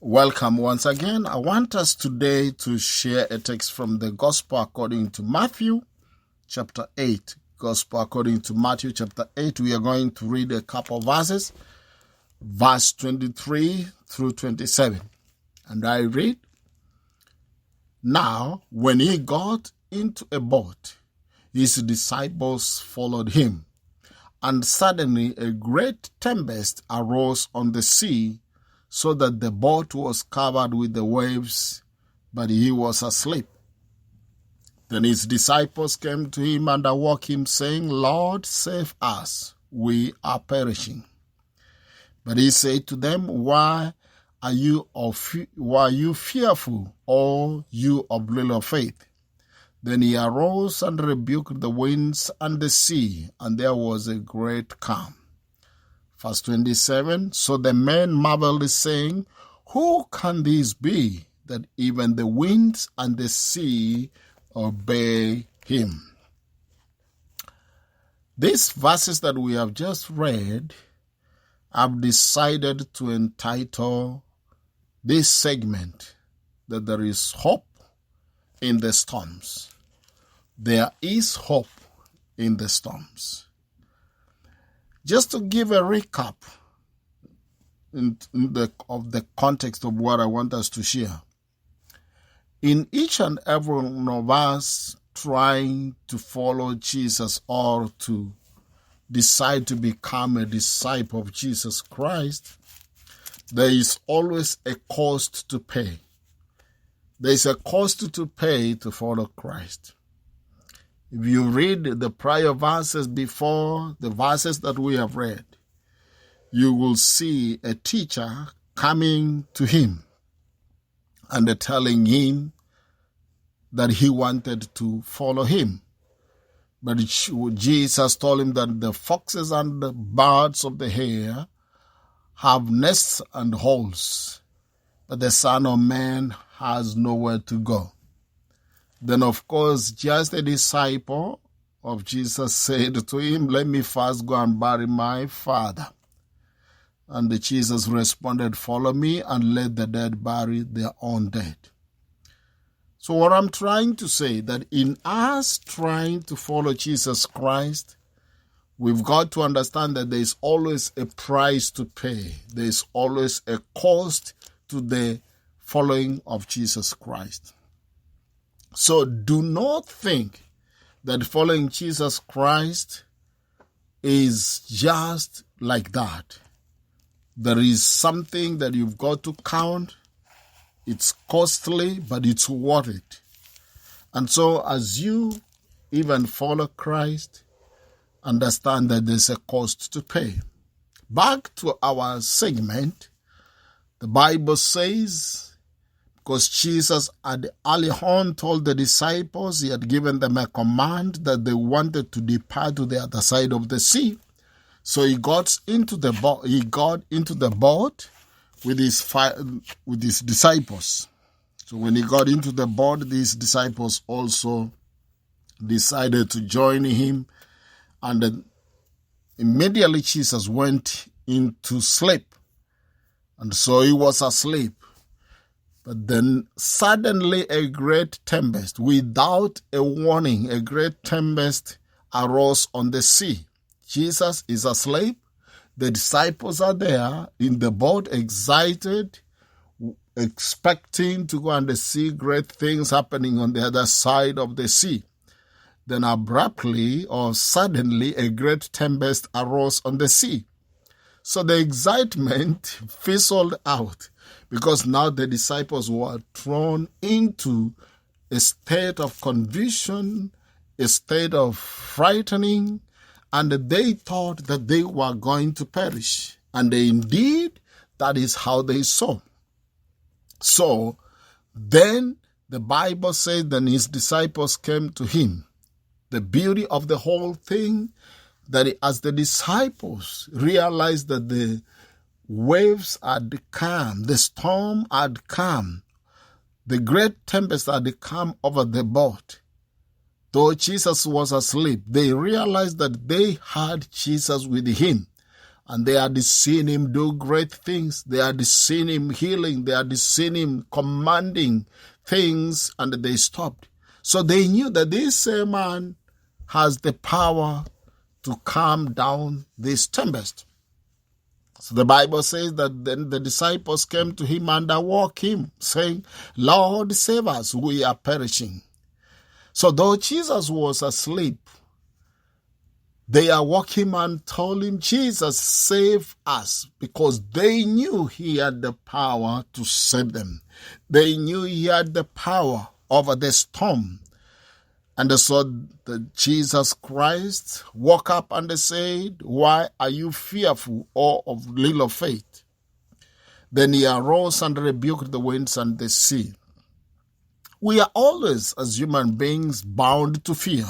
Welcome once again. I want us today to share a text from the Gospel according to Matthew chapter 8. Gospel according to Matthew chapter 8. We are going to read a couple of verses, verse 23 through 27. And I read, "Now, when he got into a boat, his disciples followed him. And suddenly a great tempest arose on the sea, so that the boat was covered with the waves, but he was asleep. Then his disciples came to him and awoke him, saying, 'Lord, save us, we are perishing.' But he said to them, 'Why are you fearful, O you of little faith?' Then he arose and rebuked the winds and the sea, and there was a great calm." Verse 27, "So the men marveled, saying, 'Who can this be, that even the winds and the sea obey him?'" These verses that we have just read, I've decided to entitle this segment that there is hope in the storms. There is hope in the storms. Just to give a recap of the context of what I want us to share. In each and every one of us trying to follow Jesus or to decide to become a disciple of Jesus Christ, there is always a cost to pay. There is a cost to pay to follow Christ. If you read the prior verses before the verses that we have read, you will see a teacher coming to him and telling him that he wanted to follow him. But Jesus told him that the foxes and the birds of the air have nests and holes, but the Son of Man has nowhere to go. Then, of course, just a disciple of Jesus said to him, "Let me first go and bury my father." And Jesus responded, "Follow me and let the dead bury their own dead." So what I'm trying to say, that in us trying to follow Jesus Christ, we've got to understand that there is always a price to pay. There is always a cost to the following of Jesus Christ. So do not think that following Jesus Christ is just like that. There is something that you've got to count. It's costly, but it's worth it. And so as you even follow Christ, understand that there's a cost to pay. Back to our segment, the Bible says, because Jesus had early on told the disciples, he had given them a command that they wanted to depart to the other side of the sea. So he got into the boat with his disciples. So when he got into the boat, these disciples also decided to join him. And then immediately Jesus went into sleep. And so he was asleep. But then suddenly a great tempest, without a warning, a great tempest arose on the sea. Jesus is asleep. The disciples are there in the boat, excited, expecting to go and see great things happening on the other side of the sea. Then abruptly or suddenly a great tempest arose on the sea. So the excitement fizzled out, because now the disciples were thrown into a state of confusion, a state of frightening, and they thought that they were going to perish. And indeed, that is how they saw. So then the Bible says that his disciples came to him. The beauty of the whole thing, that as the disciples realized that the waves had come, the storm had come, the great tempest had come over the boat, though Jesus was asleep, they realized that they had Jesus with him. And they had seen him do great things. They had seen him healing. They had seen him commanding things, and they stopped. So they knew that this same man has the power to calm down this tempest. So the Bible says that then the disciples came to him and awoke him, saying, Lord, save us, we are perishing. So though Jesus was asleep, they awoke him and told him, Jesus, save us, because they knew he had the power to save them. They knew he had the power over the storm. And so Jesus Christ woke up and said, why are you fearful, O of little faith? Then he arose and rebuked the winds and the sea. We are always, as human beings, bound to fear.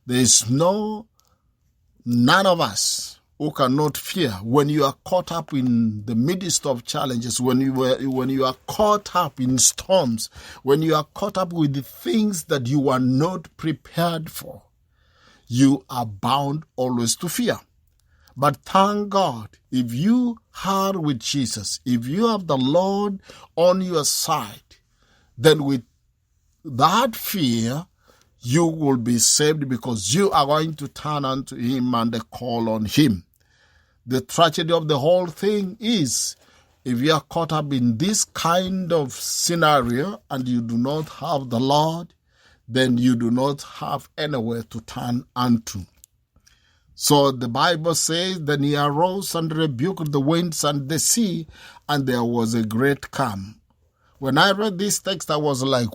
There is none of us who cannot fear. When you are caught up in the midst of challenges, when you are caught up in storms, when you are caught up with the things that you are not prepared for, you are bound always to fear. But thank God, if you are with Jesus, if you have the Lord on your side, then with that fear, you will be saved, because you are going to turn unto him and call on him. The tragedy of the whole thing is, if you are caught up in this kind of scenario and you do not have the Lord, then you do not have anywhere to turn unto. So the Bible says, then he arose and rebuked the winds and the sea, and there was a great calm. When I read this text, I was like,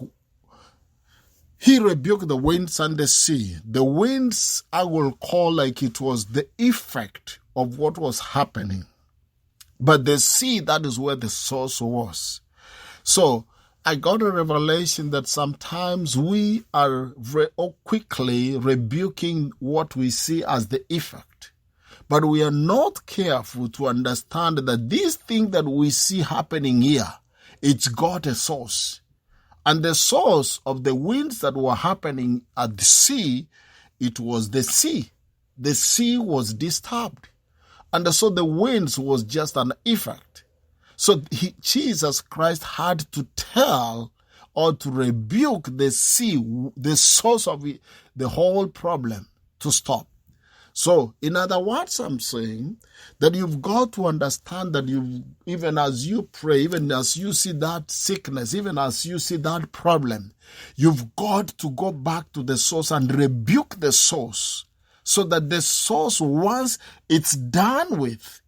he rebuked the winds and the sea. The winds, I will call like it was the effect of what was happening. But the sea, that is where the source was. So I got a revelation that sometimes we are very quickly rebuking what we see as the effect. But we are not careful to understand that this thing that we see happening here, it's got a source. And the source of the winds that were happening at the sea, it was the sea. The sea was disturbed. And so the winds was just an effect. So Jesus Christ had to tell or to rebuke the sea, the source of it, the whole problem, to stop. So, in other words, I'm saying that you've got to understand that even as you pray, even as you see that sickness, even as you see that problem, you've got to go back to the source and rebuke the source, so that the source, once it's done with,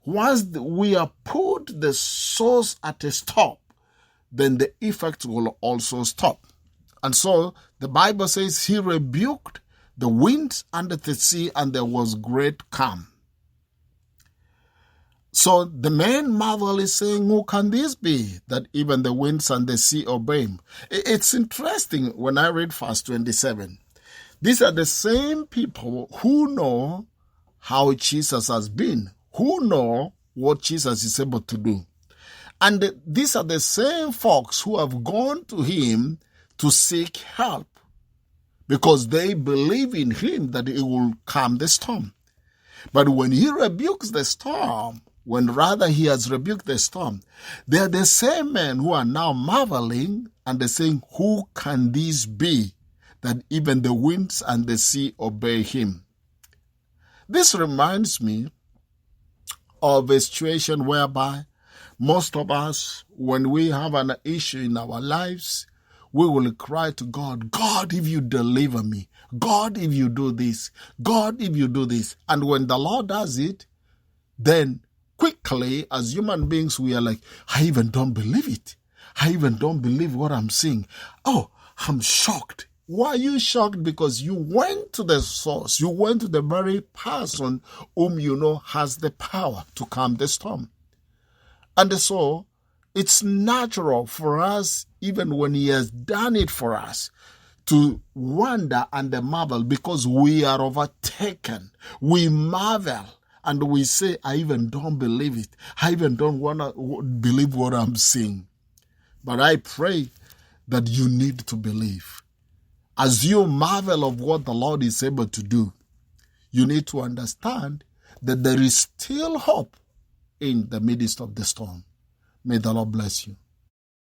once we have put the source at a stop, then the effects will also stop. And so the Bible says he rebuked the wind and the sea, and there was great calm. So the main marvel is saying, who can this be, that even the winds and the sea obey him? It's interesting when I read verse 27. These are the same people who know how Jesus has been, who know what Jesus is able to do. And these are the same folks who have gone to him to seek help, because they believe in him that he will calm the storm. But when he rebukes the storm, when rather he has rebuked the storm, they are the same men who are now marveling and they're saying, who can this be, that even the winds and the sea obey him? This reminds me of a situation whereby most of us, when we have an issue in our lives, we will cry to God, God, if you deliver me, God, if you do this, God, if you do this. And when the Lord does it, then quickly, as human beings, we are like, I even don't believe it. I even don't believe what I'm seeing. Oh, I'm shocked. Why are you shocked? Because you went to the source. You went to the very person whom you know has the power to calm the storm. And so it's natural for us, even when he has done it for us, to wonder and marvel, because we are overtaken. We marvel and we say, I even don't believe it. I even don't want to believe what I'm seeing. But I pray that you need to believe. As you marvel of what the Lord is able to do, you need to understand that there is still hope in the midst of the storm. May the Lord bless you.